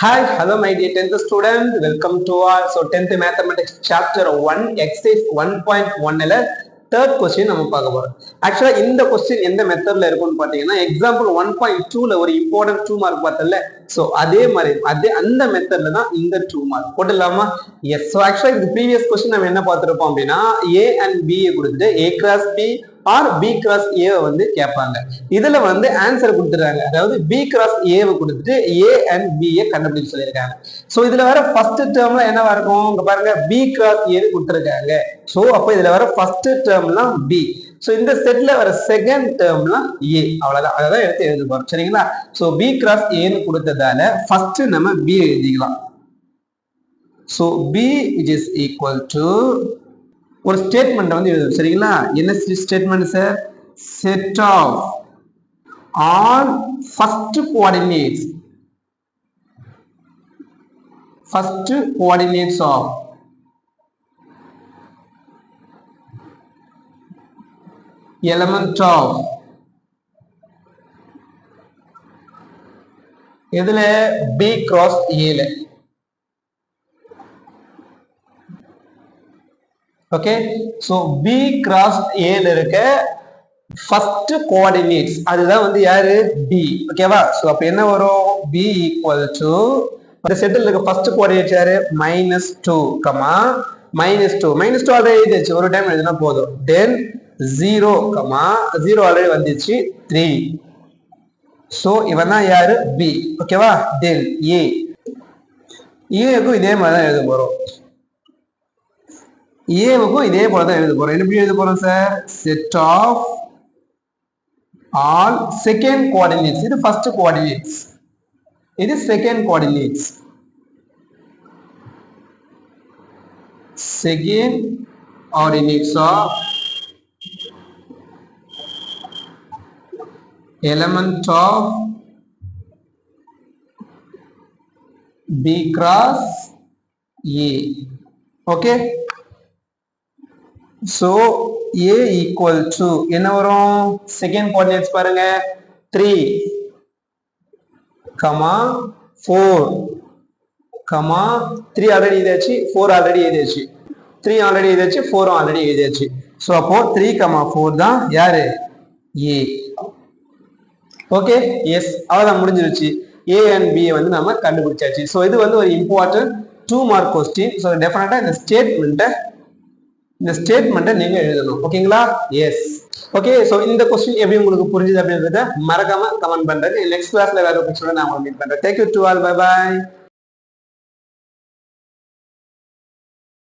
Hi, hello my dear 10th student. Welcome to our 10th Mathematics Chapter 1 Exercise 1.1 third question நம்ம பார்க்க போறோம். ஆக்சுவலா இந்த கொஸ்டின் எந்த மெத்தட்ல இருக்கும்னு பாத்தீங்கன்னா எக்ஸாம்பிள் 1.2ல ஒரு இம்பார்ட்டன்ட் 2 மார்க் பார்த்தல சோ அதே மாதிரி அந்த மெத்தட்ல தான் இந்த 2 மார்க் போட்டுடலாமா? எஸ். ஸோ ஆக்சுவலா இந்த ப்ரீவியஸ் கொஸ்டின் நம்ம என்ன பார்த்திருப்போம் அப்படின்னா ஏ அண்ட் பி கொடுத்துட்டு A cross B or B cross A வந்து கேட்பாங்க. இதுல வந்து ஆன்சர் கொடுத்துருக்காங்க, அதாவது பி கிராஸ் ஏவை கொடுத்துட்டு ஏ அண்ட் பி ஏ கண்டுபிடிச்சு சொல்லியிருக்காங்க. சோ இதுல வர ஃபர்ஸ்ட் டேர்ம்ல என்னவா இருக்கும், இங்க பாருங்க பி கிராஸ் ஏ கொடுத்துருக்காங்க. சோ அப்ப இதுல வர ஃபர்ஸ்ட் டேர்ம்லாம் பி. சோ இந்த செட்ல வர செகண்ட் டேர்ம்லாம் ஏ. அவ்வளவுதான், அதான் எடுத்து எழுத போறோம். சரிங்களா? சோ பி கிராஸ் ஏன்னு கொடுத்ததால ஃபர்ஸ்ட் நம்ம பி எழுதிக்கலாம். So B it is equal to ஒரு ஸ்டேட்மெண்ட் வந்து எழுதும். சரிங்களா? என்ன statement sir? Set of all first coordinates of element of எதுல? பி கிராஸ் ஏல. ஓகே, சோ பி கிராஸ் ஏல இருக்க ஃபர்ஸ்ட் கோஆர்டினேட்ஸ் அதுதான் வந்து யாரு? பி. ஓகேவா? சோ அப்ப என்ன வரும்? பி ஈக்குவல் டு இந்த செட்டில் இருக்க ஃபர்ஸ்ட் கோஆர்டினேட் யாரு? -2, -2 ஆல்ரெடி எழுதிச்சு, ஒரு டைம் எழுதினா போதும். தென் 0, 0 ஆல்ரெடி வந்துச்சு, 3. சோ இவன் தான் யாரு? பி. ஓகேவா? தென் ஏ. ஏவுக்கும் இதே மாதிரி தான் எழுத போறோம். ஏவுக்கும் இதே போல தான் எழுத போறோம். எப்படி எழுத போறோம் sir? Set of all second coordinates. இது ஃபர்ஸ்ட் கோஆர்டினேட்ஸ், இது second coordinates. Second coordinates of element of B cross A. Okay, so a equal to என்ன வரும்? செகண்ட் கோஆர்டினேட்ஸ் பாருங்க, 3, 4, 3 ஆல்ரெடி எழுதியாச்சு, 4 ஆல்ரெடி எழுதியாச்சு, 3 ஆல்ரெடி எழுதியாச்சு, 4 ஆல்ரெடி எழுதியாச்சு. சோ அப்போ 3, 4 தான் யாரு? a. ஓகே, எஸ், அவ்வளவுதான், முடிஞ்சிருச்சு. a and b வந்து நம்ம கண்டுபிடிச்சாச்சு. சோ இது வந்து ஒரு இம்பார்ட்டன்ட் 2 மார்க் கொஸ்டின். சோ டெஃபினட்டா இந்த ஸ்டேட்மெண்ட்டை நீங்க எழுதணும். ஓகேங்களா? எஸ். ஓகே, சோ இந்த கொஸ்டின் எப்படி உங்களுக்கு புரிஞ்சுது அப்படின்றத மறக்காம கமெண்ட் பண்றேன். நெக்ஸ்ட் கிளாஸ்ல வேற ஒரு கொஸ்டின் நான் உங்களுக்கு மீட் பண்றேன். Take you to all. Bye by.